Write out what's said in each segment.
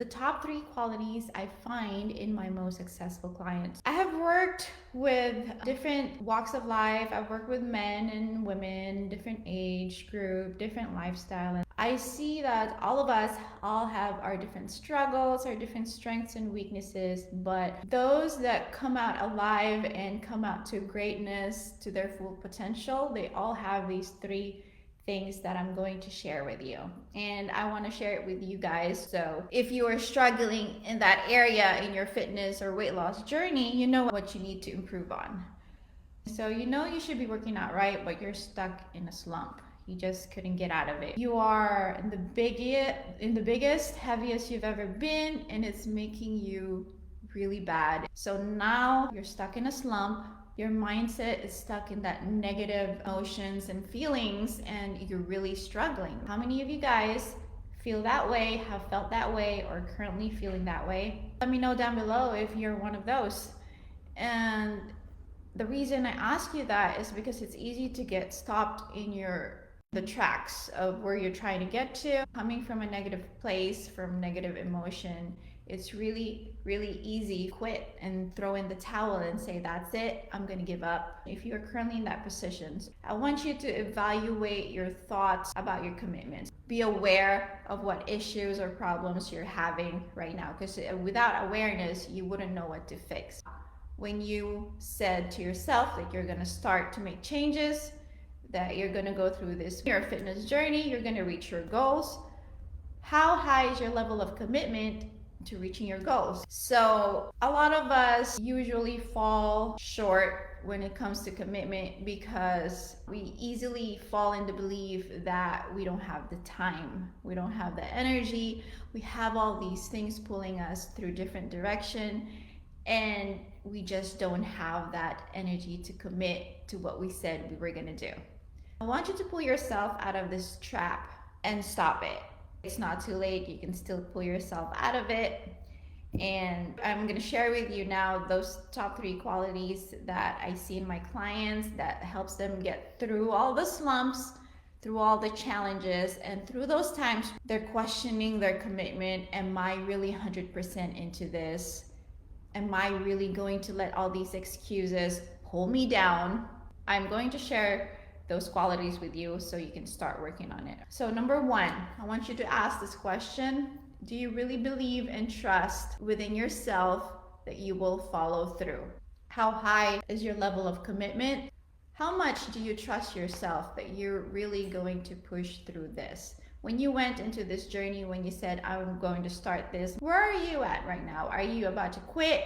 The top 3 qualities I find in my most successful clients. I have worked with different walks of life. I've worked with men and women, different age group, different lifestyle. And I see that all of us all have our different struggles, our different strengths and weaknesses, but those that come out alive and come out to greatness, to their full potential, they all have these 3 things that I'm going to share with you. And I want to share it with you guys. So if you are struggling in that area in your fitness or weight loss journey, you know what you need to improve on. So you know you should be working out, right? But you're stuck in a slump. You just couldn't get out of it. You are in the biggest, heaviest you've ever been, and it's making you really bad. So now you're stuck in a slump. Your mindset is stuck in that negative emotions and feelings, and you're really struggling. How many of you guys feel that way, have felt that way, or currently feeling that way? Let me know down below if you're one of those. And the reason I ask you that is because it's easy to get stopped in the tracks of where you're trying to get to. Coming from a negative place, from negative emotion, it's really, really easy to quit and throw in the towel and say, that's it, I'm gonna give up. If you're currently in that position, I want you to evaluate your thoughts about your commitments. Be aware of what issues or problems you're having right now, because without awareness, you wouldn't know what to fix. When you said to yourself that you're gonna start to make changes, that you're gonna go through this your fitness journey, you're gonna reach your goals, how high is your level of commitment to reaching your goals? So a lot of us usually fall short when it comes to commitment because we easily fall into belief that we don't have the time, we don't have the energy, we have all these things pulling us through different direction, and we just don't have that energy to commit to what we said we were gonna do. I want you to pull yourself out of this trap and stop it. It's not too late, you can still pull yourself out of it. And I'm gonna share with you now those top 3 qualities that I see in my clients that helps them get through all the slumps, through all the challenges, and through those times they're questioning their commitment. Am I really 100% into this? Am I really going to let all these excuses pull me down? I'm going to share those qualities with you so you can start working on it. So number 1, I want you to ask this question. Do you really believe and trust within yourself that you will follow through? How high is your level of commitment? How much do you trust yourself that you're really going to push through this? When you went into this journey, when you said, I'm going to start this, where are you at right now? Are you about to quit?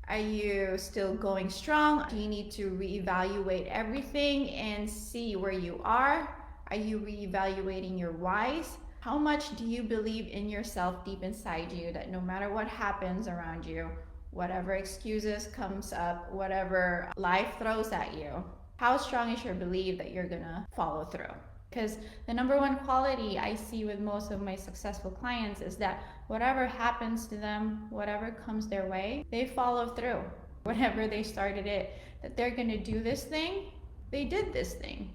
Are you still going strong? Do you need to reevaluate everything and see where you are? Are you reevaluating your whys? How much do you believe in yourself deep inside you that no matter what happens around you, whatever excuses comes up, whatever life throws at you, how strong is your belief that you're gonna follow through? Because the number 1 quality I see with most of my successful clients is that whatever happens to them, whatever comes their way, they follow through. Whatever they started it, that they're gonna do this thing, they did this thing.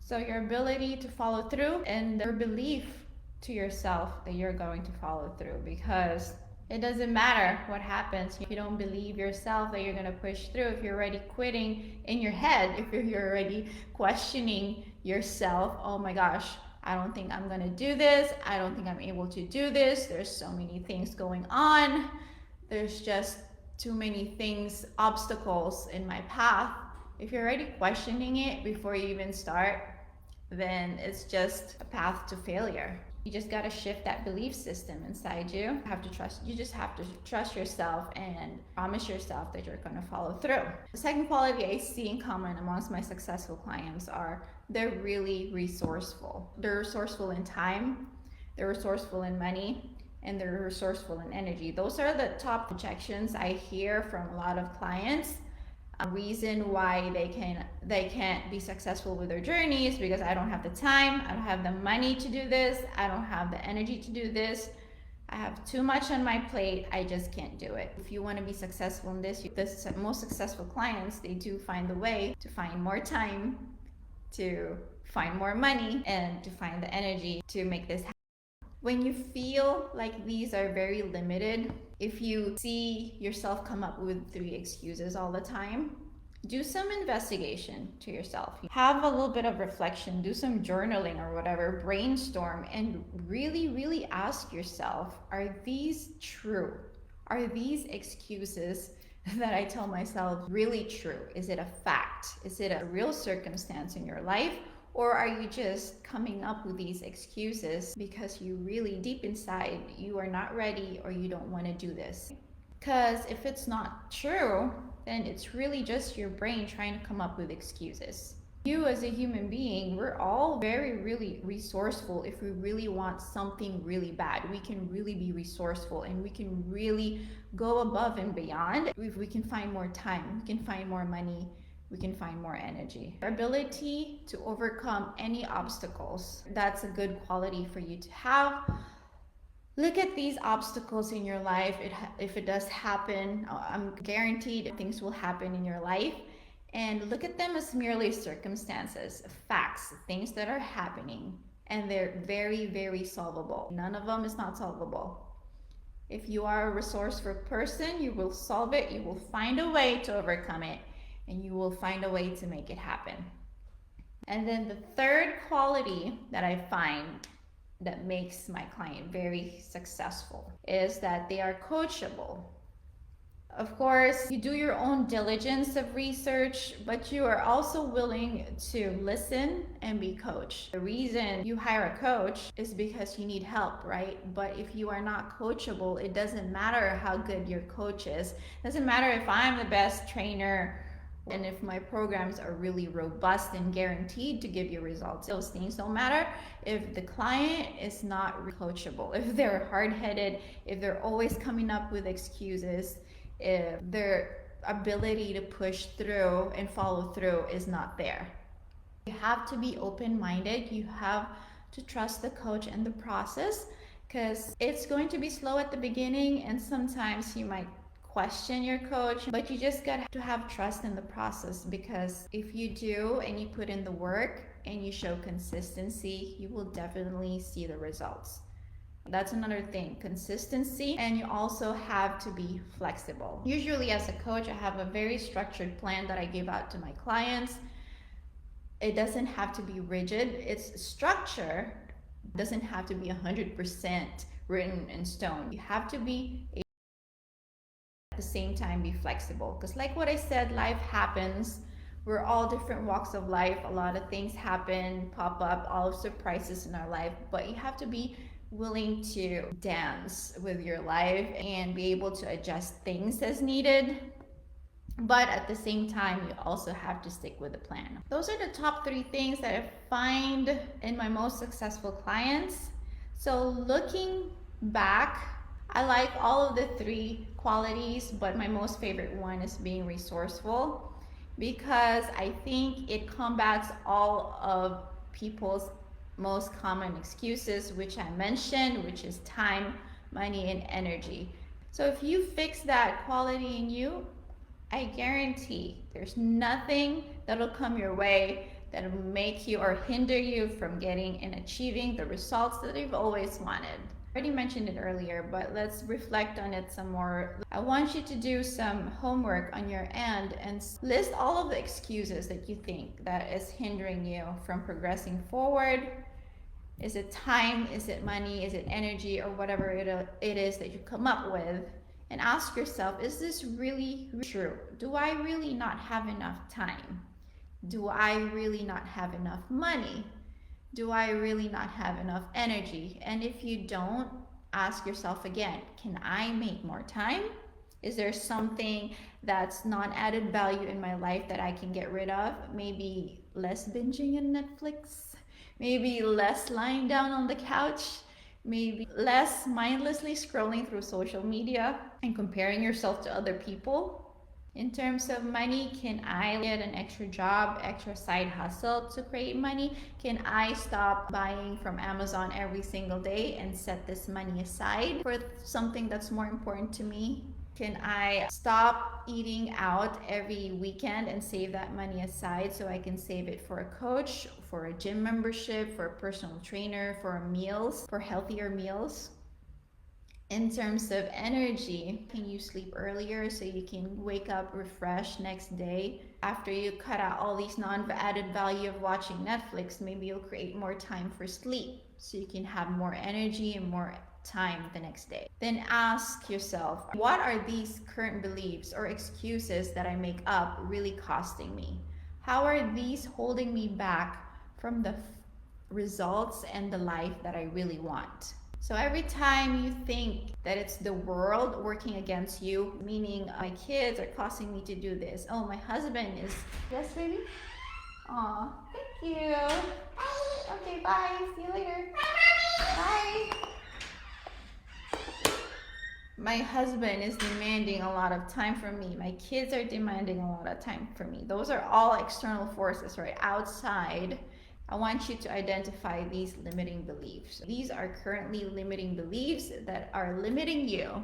So your ability to follow through and their belief to yourself that you're going to follow through, because it doesn't matter what happens if you don't believe yourself that you're going to push through. If you're already quitting in your head, if you're already questioning yourself, oh my gosh, I don't think I'm going to do this, I don't think I'm able to do this, there's so many things going on, there's just too many things, obstacles in my path. If you're already questioning it before you even start, then it's just a path to failure. You just got to shift that belief system inside you. You just have to trust yourself and promise yourself that you're going to follow through. The second quality I see in common amongst my successful clients are they're really resourceful. They're resourceful in time, they're resourceful in money, and they're resourceful in energy. Those are the top objections I hear from a lot of clients. A reason why they can't be successful with their journeys because I don't have the time, I don't have the money to do this, I don't have the energy to do this, I have too much on my plate, I just can't do it. If you want to be successful in this, the most successful clients, they do find the way to find more time, to find more money, and to find the energy to make this happen. When you feel like these are very limited, if you see yourself come up with 3 excuses all the time, do some investigation to yourself. Have a little bit of reflection, do some journaling or whatever, brainstorm, and really, really ask yourself, are these true? Are these excuses that I tell myself really true? Is it a fact? Is it a real circumstance in your life? Or are you just coming up with these excuses because you really, deep inside, you are not ready or you don't want to do this? Because if it's not true, then it's really just your brain trying to come up with excuses. You as a human being, we're all very, really resourceful. If we really want something really bad, we can really be resourceful and we can really go above and beyond. If we can find more time, we can find more money, we can find more energy. Our ability to overcome any obstacles, that's a good quality for you to have. Look at these obstacles in your life. If it does happen, I'm guaranteed things will happen in your life. And look at them as merely circumstances, facts, things that are happening. And they're very, very solvable. None of them is not solvable. If you are a resourceful person, you will solve it. You will find a way to overcome it. And you will find a way to make it happen. And then the third quality that I find that makes my client very successful is that they are coachable. Of course, you do your own diligence of research, but you are also willing to listen and be coached. The reason you hire a coach is because you need help, right? But if you are not coachable, it doesn't matter how good your coach is. It doesn't matter if I'm the best trainer and if my programs are really robust and guaranteed to give you results. Those things don't matter if the client is not coachable, if they're hard-headed, if they're always coming up with excuses, if their ability to push through and follow through is not there. You have to be open-minded. You have to trust the coach and the process, because it's going to be slow at the beginning and sometimes you might question your coach, but you just got to have trust in the process, because if you do and you put in the work and you show consistency, you will definitely see the results. That's another thing, consistency, and you also have to be flexible. Usually as a coach, I have a very structured plan that I give out to my clients. It doesn't have to be rigid. It's structure, doesn't have to be 100% written in stone. You have to be at the same time be flexible, because like what I said, life happens. We're all different walks of life. A lot of things happen, pop up, all of surprises in our life, but you have to be willing to dance with your life and be able to adjust things as needed. But at the same time, you also have to stick with the plan. Those are the top 3 things that I find in my most successful clients. So looking back, I like all of the 3 qualities, but my most favorite one is being resourceful, because I think it combats all of people's most common excuses, which I mentioned, which is time, money, and energy. So if you fix that quality in you, I guarantee there's nothing that'll come your way that'll make you or hinder you from getting and achieving the results that you've always wanted. I already mentioned it earlier, but let's reflect on it some more. I want you to do some homework on your end and list all of the excuses that you think that is hindering you from progressing forward. Is it time? Is it money? Is it energy? Or whatever it is that you come up with? And ask yourself, is this really true? Do I really not have enough time? Do I really not have enough money? Do I really not have enough energy? And if you don't, ask yourself again, can I make more time? Is there something that's non-added value in my life that I can get rid of? Maybe less binging in Netflix, maybe less lying down on the couch, maybe less mindlessly scrolling through social media and comparing yourself to other people. In terms of money, can I get an extra job, extra side hustle to create money? Can I stop buying from Amazon every single day and set this money aside for something that's more important to me? Can I stop eating out every weekend and save that money aside so I can save it for a coach, for a gym membership, for a personal trainer, for meals, for healthier meals. In terms of energy, can you sleep earlier so you can wake up refreshed next day? After you cut out all these non-added value of watching Netflix, maybe you'll create more time for sleep so you can have more energy and more time the next day. Then ask yourself, what are these current beliefs or excuses that I make up really costing me? How are these holding me back from the results and the life that I really want? So every time you think that it's the world working against you, meaning my kids are causing me to do this. Oh, my husband is, yes, baby? Aw, thank you. Okay, bye. See you later. Bye. My husband is demanding a lot of time from me. My kids are demanding a lot of time from me. Those are all external forces, right? Outside. I want you to identify these limiting beliefs. These are currently limiting beliefs that are limiting you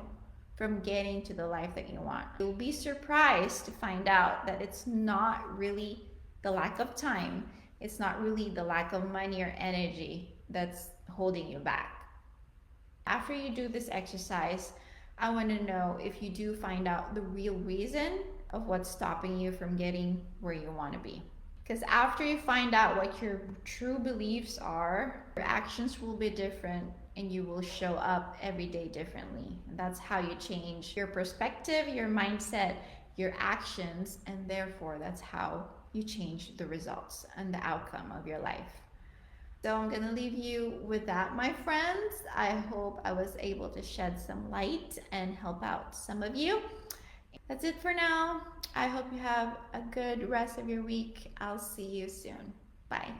from getting to the life that you want. You'll be surprised to find out that it's not really the lack of time. It's not really the lack of money or energy that's holding you back. After you do this exercise, I want to know if you do find out the real reason of what's stopping you from getting where you want to be. Because after you find out what your true beliefs are, your actions will be different and you will show up every day differently. And that's how you change your perspective, your mindset, your actions, and therefore that's how you change the results and the outcome of your life. So I'm going to leave you with that, my friends. I hope I was able to shed some light and help out some of you. That's it for now. I hope you have a good rest of your week. I'll see you soon. Bye.